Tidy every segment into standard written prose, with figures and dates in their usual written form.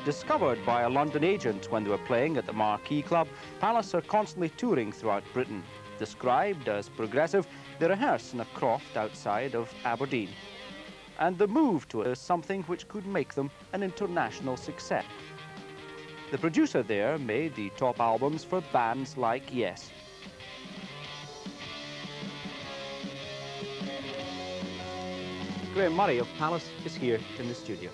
Discovered by a London agent when they were playing at the Marquee Club, Pallas are constantly touring throughout Britain. Described as progressive, they rehearse in a croft outside of Aberdeen. And the move to it is something which could make them an international success. The producer there made the top albums for bands like Yes. Graham Murray of Pallas is here in the studio.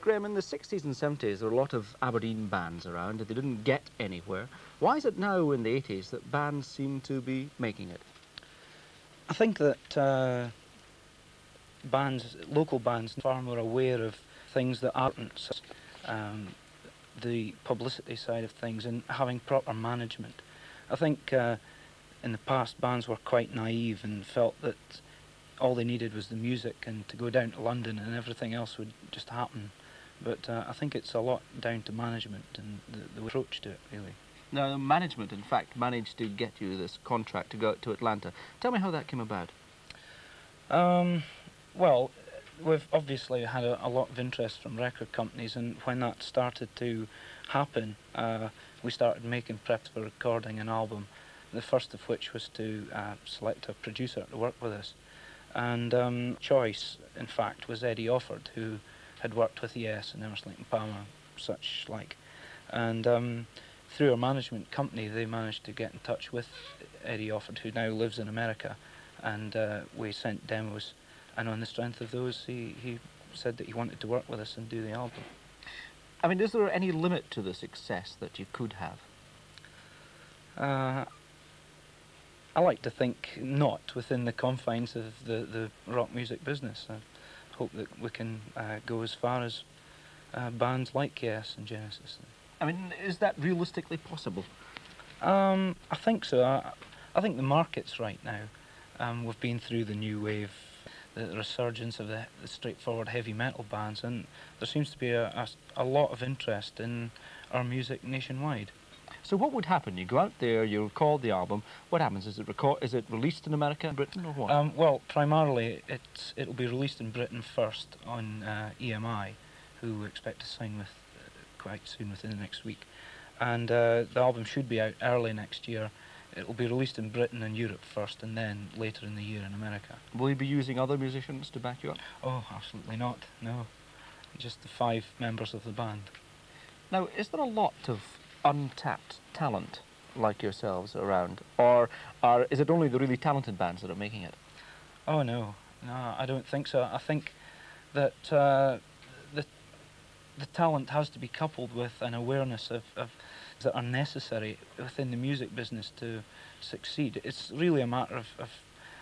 Graham, in the 60s and 70s, there were a lot of Aberdeen bands around, and they didn't get anywhere. Why is it now, in the 80s, that bands seem to be making it? I think that local bands, are far more aware of things that aren't the publicity side of things and having proper management. I think in the past bands were quite naive and felt that all they needed was the music and to go down to London and everything else would just happen. But I think it's a lot down to management and the approach to it, really. Now, the management, in fact, managed to get you this contract to go out to Atlanta. Tell me how that came about. Well, we've obviously had a lot of interest from record companies, and when that started to happen, we started making preps for recording an album, the first of which was to select a producer to work with us. And choice, in fact, was Eddie Offord, who had worked with Yes and Emerson, Lake and Palmer, such like. And through our management company, they managed to get in touch with Eddie Offord, who now lives in America, and we sent demos. And on the strength of those, he said that he wanted to work with us and do the album. I mean, is there any limit to the success that you could have? I like to think not, within the confines of the rock music business. I hope that we can go as far as bands like Yes and Genesis. I mean, is that realistically possible? I think so. I think the market's right now. We've been through the new wave, the resurgence of the straightforward heavy metal bands, and there seems to be a lot of interest in our music nationwide. So what would happen? You go out there, you record the album. What happens? Is it released in America and Britain, or what? Well, primarily it'll be released in Britain first on EMI, who we expect to sign with quite soon, within the next week. And the album should be out early next year. It'll be released in Britain and Europe first, and then later in the year in America. Will you be using other musicians to back you up? Oh, absolutely not, no. Just the 5 members of the band. Now, is there a lot of untapped talent like yourselves around, or is it only the really talented bands that are making it? Oh, no, I don't think so. I think that the talent has to be coupled with an awareness of that are necessary within the music business to succeed. It's really a matter of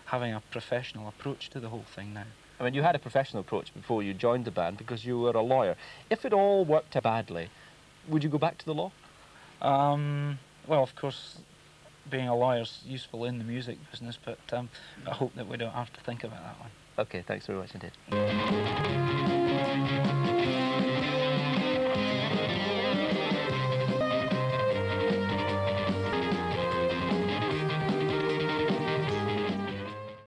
having a professional approach to the whole thing now. I mean, you had a professional approach before you joined the band because you were a lawyer. If it all worked out badly, would you go back to the law? Well, of course, being a lawyer's useful in the music business, but I hope that we don't have to think about that one. Okay, thanks very much indeed.